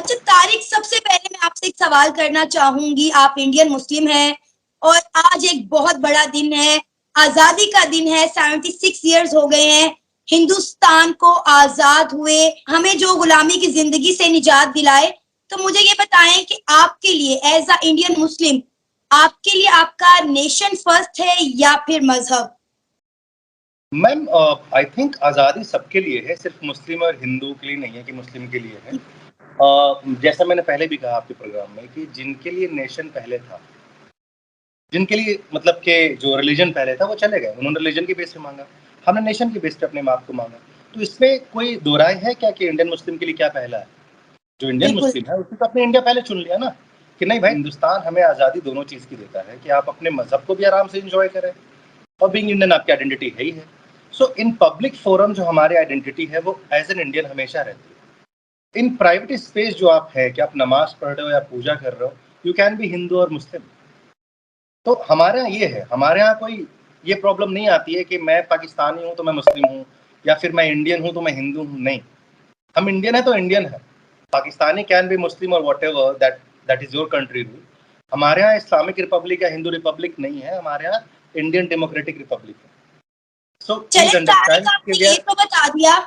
अच्छा तारिक, सबसे पहले मैं आपसे एक सवाल करना चाहूंगी। आप इंडियन मुस्लिम हैं और आज एक बहुत बड़ा दिन है, आजादी का दिन है। 76 इयर्स हो गए हैं हिंदुस्तान को आजाद हुए, हमें जो गुलामी की जिंदगी से निजात दिलाए। तो मुझे ये बताएं कि आपके लिए एज अ इंडियन मुस्लिम, आपके लिए आपका नेशन फर्स्ट है या फिर मजहब? मैम, आई थिंक आज़ादी सबके लिए है, सिर्फ मुस्लिम और हिंदू के लिए नहीं है कि मुस्लिम के लिए है। जैसा मैंने पहले भी कहा आपके प्रोग्राम में कि जिनके लिए नेशन पहले था, जिनके लिए मतलब कि जो रिलीजन पहले था वो चले गए, उन्होंने रिलीजन के बेस पे मांगा, हमने नेशन के बेस पे अपने बाप को मांगा। तो इसमें कोई दो राय है क्या कि इंडियन मुस्लिम के लिए क्या पहला है? जो इंडियन बिल्कुल। मुस्लिम है उसने तो अपने इंडिया पहले चुन लिया ना, कि नहीं भाई, हिंदुस्तान हमें आज़ादी दोनों चीज़ की देता है कि आप अपने मजहब को भी आराम से इंजॉय करें और बीइंग इंडियन आपकी आइडेंटिटी है ही है। सो इन पब्लिक फोरम जो हमारी आइडेंटिटी है वो एज एन इंडियन हमेशा रहती है। इन प्राइवेट स्पेस जो आप है कि आप नमाज पढ़ रहे हो या पूजा कर रहे हो, यू कैन बी हिंदू और मुस्लिम। तो हमारे यहाँ ये है, हमारे यहाँ कोई ये प्रॉब्लम नहीं आती है कि मैं पाकिस्तानी हूँ तो मैं मुस्लिम हूँ, या फिर मैं इंडियन हूँ तो मैं हिंदू हूँ। नहीं, हम इंडियन है तो इंडियन है। पाकिस्तानी कैन बी मुस्लिम और what ever that is your country rule. हमारे यहाँ इस्लामिक रिपब्लिक या हिंदू रिपब्लिक नहीं है, हमारे यहाँ इंडियन डेमोक्रेटिक रिपब्लिक है। सो प्लीज चले तारिक, अंडरस्टैंड कि वी आर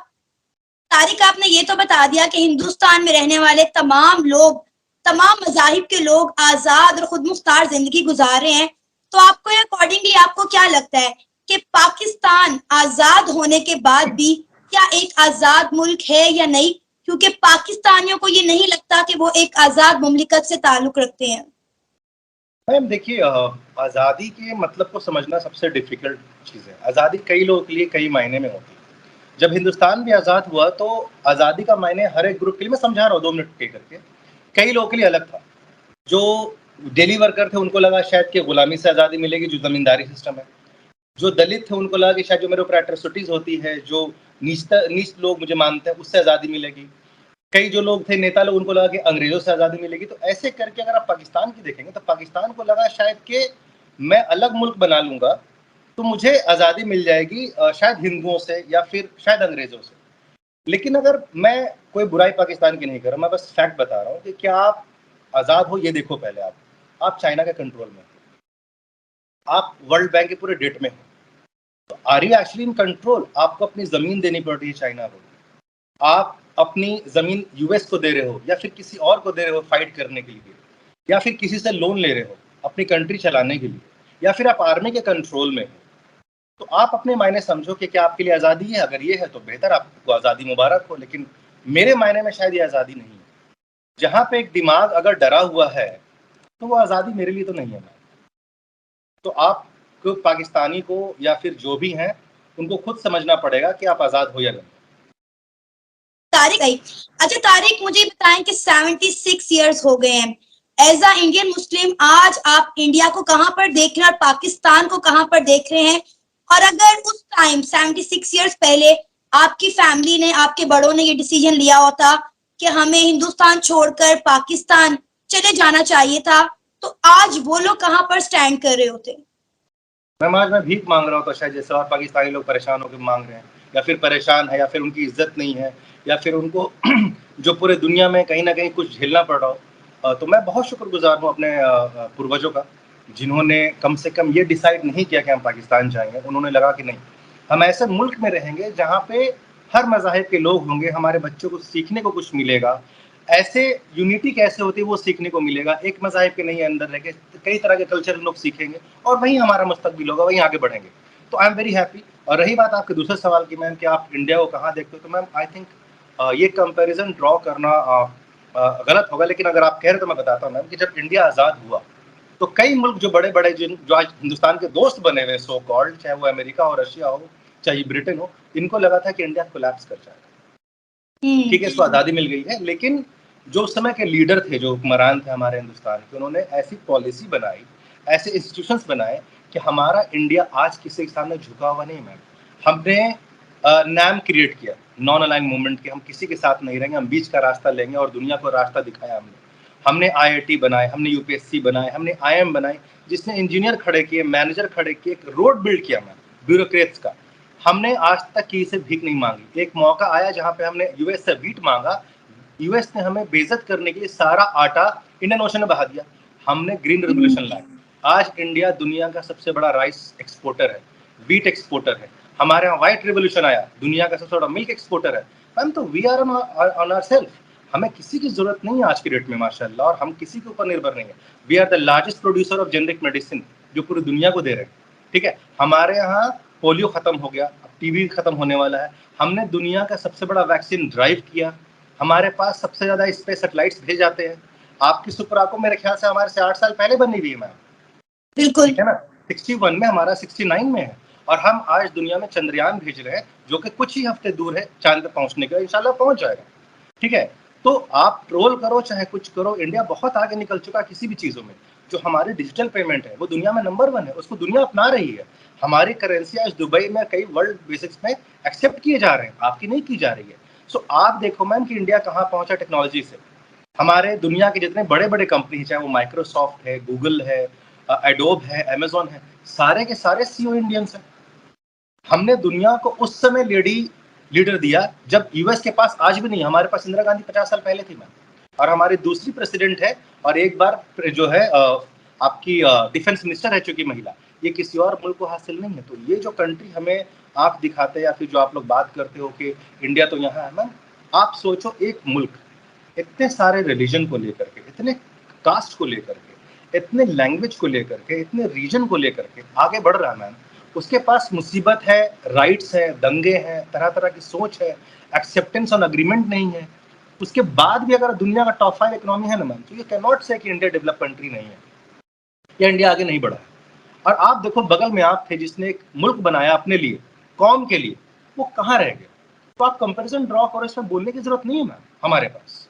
तारिक आपने ये तो बता दिया कि हिंदुस्तान में रहने वाले तमाम लोग, तमाम मजाहिब के लोग आजाद और खुद मुख्तार जिंदगी गुजार रहे हैं। तो आपको अकॉर्डिंगली आपको क्या लगता है कि पाकिस्तान आजाद होने के बाद भी क्या एक आजाद मुल्क है या नहीं? क्योंकि पाकिस्तानियों को ये नहीं लगता कि वो एक आजाद मुमलिकत से ताल्लुक रखते हैं। मैम देखिए, आज़ादी के मतलब को समझना सबसे डिफिकल्ट चीज़ है। आज़ादी कई लोगों के लिए कई मायने में होती है। जब हिंदुस्तान भी आज़ाद हुआ तो आज़ादी का मायने हर एक ग्रुप के लिए, मैं समझा रहा हूँ 2 मिनट के करके, कई लोगों के लिए अलग था। जो डेली वर्कर थे उनको लगा शायद कि गुलामी से आज़ादी मिलेगी, जो ज़मींदारी सिस्टम है। जो दलित थे उनको लगा कि शायद जो मेरे ऊपर एट्रोसिटीज़ होती है, जो नीच लोग मुझे मानते हैं, उससे आज़ादी मिलेगी। कई जो लोग थे नेता लोग, उनको लगा कि अंग्रेजों से आज़ादी मिलेगी। तो ऐसे करके अगर आप पाकिस्तान की देखेंगे तो पाकिस्तान को लगा शायद कि मैं अलग मुल्क बना लूँगा तो मुझे आज़ादी मिल जाएगी, शायद हिंदुओं से या फिर शायद अंग्रेज़ों से। लेकिन अगर मैं कोई बुराई पाकिस्तान की नहीं कर रहा, मैं बस फैक्ट बता रहा हूँ कि क्या आप आज़ाद हो ये देखो पहले आप चाइना के कंट्रोल में हो, आप वर्ल्ड बैंक के पूरे डेट में हो, तो are you actually in control? आपको अपनी ज़मीन देनी पड़ रही है चाइना को, आप अपनी ज़मीन यूएस को दे रहे हो या फिर किसी और को दे रहे हो फाइट करने के लिए, या फिर किसी से लोन ले रहे हो अपनी कंट्री चलाने के लिए, या फिर आप आर्मी के कंट्रोल में हो। तो आप अपने मायने समझो कि क्या आपके लिए आज़ादी है। अगर ये है तो बेहतर, आपको आज़ादी मुबारक हो, लेकिन मेरे मायने में शायद ये आज़ादी नहीं है। जहाँ पे एक दिमाग अगर डरा हुआ है तो वो आज़ादी मेरे लिए तो नहीं है। तो आप पाकिस्तानी को या फिर जो भी हैं उनको खुद समझना पड़ेगा कि आप आज़ाद हो या नहीं। तारिक आई। अच्छा तारिक, मुझे बताएं कि 76 इयर्स हो गए हैं एज अ इंडियन मुस्लिम, आज आप इंडिया को कहां पर देख रहे हैं और पाकिस्तान को कहां पर देख रहे हैं? और अगर उस टाइम 76 इयर्स पहले आपकी फैमिली ने, आपके बड़ों ने ये डिसीजन लिया होता कि हमें हिंदुस्तान छोड़कर पाकिस्तान चले जाना चाहिए था, तो आज वो लोग कहां पर स्टैंड कर रहे होते? मैम आज मैं भीख मांग रहा हूँ तो शायद जैसे और पाकिस्तानी लोग परेशान होकर मांग रहे हैं, या फिर परेशान है, या फिर उनकी इज्जत नहीं है, या फिर उनको जो पूरे दुनिया में कहीं ना कहीं कुछ झेलना पड़ रहा हो। तो मैं बहुत शुक्रगुजार हूँ अपने पूर्वजों का, जिन्होंने कम से कम ये डिसाइड नहीं किया कि हम पाकिस्तान जाएंगे। उन्होंने लगा कि नहीं, हम ऐसे मुल्क में रहेंगे जहाँ पे हर मज़ाहिब के लोग होंगे, हमारे बच्चों को सीखने को कुछ मिलेगा, ऐसे यूनिटी कैसे होती है वो सीखने को मिलेगा। एक मज़ाहिब के नहीं अंदर रह के कई तरह के कल्चर लोग सीखेंगे और वहीं हमारा मुस्तकबिल होगा, वहीं आगे बढ़ेंगे। तो आई एम वेरी हैप्पी। और रही बात आपके दूसरे सवाल की मैम कि आप इंडिया को कहाँ देखते हो, तो मैम आई थिंक ये कंपैरिजन ड्रॉ करना गलत होगा। लेकिन अगर आप कह रहे तो मैं बताता हूँ मैम कि जब इंडिया आज़ाद हुआ तो कई मुल्क जो बड़े बड़े जो आज हिंदुस्तान के दोस्त बने हुए सो कॉल्ड, चाहे वो अमेरिका हो, रशिया हो, चाहे ब्रिटेन हो, इनको लगा था कि इंडिया कोलैप्स कर जाएगा। ठीक है, इसको आज़ादी मिल गई है, लेकिन जो उस समय के लीडर थे, जो हुक्मरान थे हमारे हिंदुस्तान के, उन्होंने ऐसी पॉलिसी बनाई, ऐसे इंस्टीट्यूशंस बनाए कि हमारा इंडिया आज किसी के सामने झुका हुआ नहीं। मैम हमने नाम क्रिएट किया नॉन अलाइन मूवमेंट के, हम किसी के साथ नहीं रहेंगे, हम बीच का रास्ता लेंगे और दुनिया को रास्ता दिखाया हमने IIT बनाए, हमने UPSC बनाए, हमने IIM बनाए, जिसने इंजीनियर खड़े किए, मैनेजर खड़े किए, एक रोड बिल्ड किया मैम ब्यूरोक्रेट्स का। हमने आज तक किसी से भीख नहीं मांगी। एक मौका आया जहाँ पे हमने US से बीट मांगा, यूएस ने हमें बेइज्जत करने के लिए सारा आटा इंडियन ओशन में बहा दिया। हमने ग्रीन रेवोल्यूशन लाया। आज इंडिया दुनिया का सबसे बड़ा राइस एक्सपोर्टर है, व्हीट एक्सपोर्टर है। हमारे यहाँ व्हाइट रेवोल्यूशन आया, दुनिया का सबसे बड़ा मिल्क एक्सपोर्टर है। मैम, तो वी आर ऑन आवरसेल्फ। हमें किसी की जरूरत नहीं है आज की डेट में माशाल्लाह, और हम किसी के ऊपर निर्भर नहीं है। We are the largest producer of generic medicine, जो पूरी दुनिया को दे रहे हैं। ठीक है, हमारे यहाँ पोलियो खत्म हो गया, अब टीबी खत्म होने वाला है। हमने दुनिया का सबसे बड़ा वैक्सीन ड्राइव किया। हमारे पास सबसे ज्यादा स्पेस सैटेलाइट्स भेजे जाते हैं। आपकी सुपरा को मेरे ख्याल से हमारे से 8 साल पहले बनी हुई है मैम, बिल्कुल ठीक है ना। 61 में, हमारा 69 में है, और हम आज दुनिया में चंद्रयान भेज रहे हैं, जो कि कुछ ही हफ्ते दूर है चांद पे पहुंचने का। इंशाल्लाह पहुंच जाएगा। ठीक है, तो आप ट्रोल करो चाहे कुछ करो, इंडिया बहुत आगे निकल चुका है किसी भी चीजों में। जो हमारी डिजिटल पेमेंट है वो दुनिया में नंबर 1 है, उसको दुनिया अपना रही है। हमारी करेंसी आज दुबई में कई वर्ल्ड बेसिक्स में एक्सेप्ट किए जा रहे हैं, आपकी नहीं की जा रही है। सो आप देखो मैम कि इंडिया कहाँ पहुंचा टेक्नोलॉजी से। हमारे दुनिया के जितने बड़े बड़े कंपनी, चाहे वो माइक्रोसॉफ्ट है, गूगल है, एडोब है, अमेजोन है, सारे के सारे सीईओ इंडियंस हैं। हमने दुनिया को उस समय लीडर दिया जब यूएस के पास आज भी नहीं। हमारे पास इंदिरा गांधी 50 साल पहले थी मैम, और हमारी दूसरी प्रेसिडेंट है, और एक बार जो है आपकी डिफेंस मिनिस्टर है चूंकि महिला। ये किसी और मुल्क को हासिल नहीं है। तो ये जो कंट्री हमें आप दिखाते हैं, या फिर जो आप लोग बात करते हो कि इंडिया तो यहाँ है मैम, आप सोचो एक मुल्क इतने सारे रिलीजन को लेकर के, इतने कास्ट को लेकर के, इतने लैंग्वेज को लेकर के, इतने रीजन को लेकर के आगे बढ़ रहा है मैम। उसके पास मुसीबत है, राइट्स है, दंगे हैं, तरह तरह की सोच है, एक्सेप्टेंस ऑन अग्रीमेंट नहीं है। उसके बाद भी अगर दुनिया का टॉप 5 इकोनॉमी है ना मैम, तो ये कैन नॉट से कि इंडिया डेवलप कंट्री नहीं है या इंडिया आगे नहीं बढ़ा है। और आप देखो, बगल में आप थे जिसने एक मुल्क बनाया अपने लिए, कौम के लिए, वो कहाँ रह गए। तो आप कंपैरिजन ड्रॉ करो, इसमें बोलने की जरूरत नहीं है मैम हमारे पास।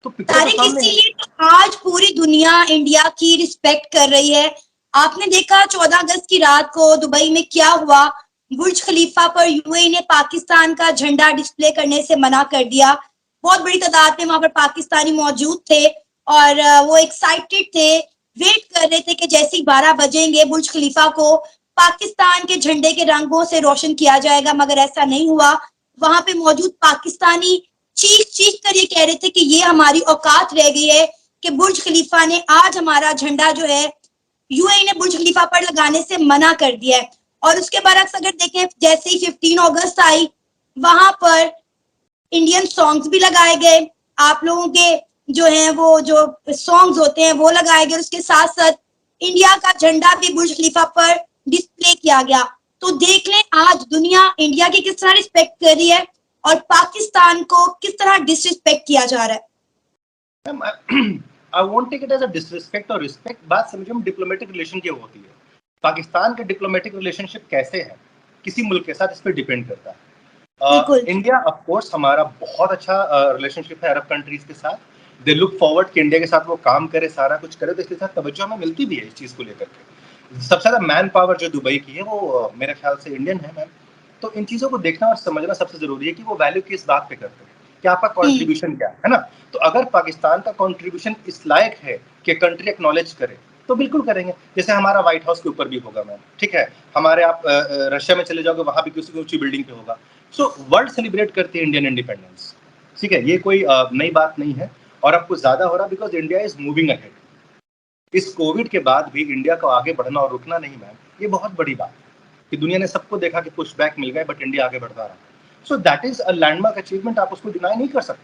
तो पिक्चर तो तारिक, सामने है। इसीलिए तो आज पूरी दुनिया इंडिया की रिस्पेक्ट कर रही है। आपने देखा 14 अगस्त की रात को दुबई में क्या हुआ। बुर्ज खलीफा पर यूएई ने पाकिस्तान का झंडा डिस्प्ले करने से मना कर दिया। बहुत बड़ी तादाद में वहां पर पाकिस्तानी मौजूद थे और वो एक्साइटेड थे, वेट कर रहे थे कि जैसे ही 12 बजेंगे बुर्ज खलीफा को पाकिस्तान के झंडे के रंगों से रोशन किया जाएगा, मगर ऐसा नहीं हुआ। वहां पे मौजूद पाकिस्तानी चीख चीख कर ये कह रहे थे कि ये हमारी औकात रह गई है कि बुर्ज खलीफा ने आज हमारा झंडा जो है यूएई ने बुर्ज खलीफा पर लगाने से मना कर दिया है। और उसके बरक्स अगर देखें, जैसे ही 15 अगस्त आई, वहां पर इंडियन सॉन्ग्स भी लगाए गए। आप लोगों के जो है वो जो सॉन्ग्स होते हैं वो लगाए गए, उसके साथ साथ इंडिया का झंडा भी बुर्ज खलीफा पर डिस्प्ले किया गया। तो देख लें आज दुनिया इंडिया की किस तरह रिस्पेक्ट कर रही है और पाकिस्तान को किस तरह डिसरिस्पेक्ट किया जा रहा है। I won't take it as a disrespect और रिस्पेक्ट। बात समझो, हम डिप्लोमेटिक रिलेशन क्या होती है। पाकिस्तान के डिप्लोमेटिक रिलेशनशिप कैसे है किसी मुल्क के साथ, इस पर डिपेंड करता है। इंडिया ऑफ कोर्स हमारा बहुत अच्छा रिलेशनशिप है अरब कंट्रीज के साथ। दे लुक फॉरवर्ड कि इंडिया के साथ वो काम करे, सारा कुछ करे, तो इसके साथ तवज्जो हमें मिलती भी है इस चीज को लेकर के। सबसे ज्यादा मैन पावर जो दुबई की है वो मेरे ख्याल से इंडियन है मैम। तो इन चीजों को देखना और समझना सबसे जरूरी है कि वो वैल्यू किस बात पे करते हैं, कि आपका कॉन्ट्रीब्यूशन क्या है ना। तो अगर पाकिस्तान का कॉन्ट्रीब्यूशन इस लायक है कि कंट्री एक्नॉलेज करे, तो बिल्कुल करेंगे। जैसे हमारा व्हाइट हाउस के ऊपर भी होगा मैम, ठीक है। हमारे आप रशिया में चले जाओगे, वहां भी किसी ऊंची बिल्डिंग पे होगा। सो वर्ल्ड सेलिब्रेट करती है इंडियन इंडिपेंडेंस, ठीक है। ये कोई नई बात नहीं है, और अब कुछ ज्यादा हो रहा because India is moving ahead. इस कोविड के बाद भी इंडिया को आगे बढ़ना और रुकना नहीं मैम, ये बहुत बड़ी बात है कि दुनिया ने सबको देखा कि पुश बैक मिल गए, बट इंडिया आगे बढ़ता रहा। So that is a landmark achievement, आप उसको डिनाई नहीं कर सकते।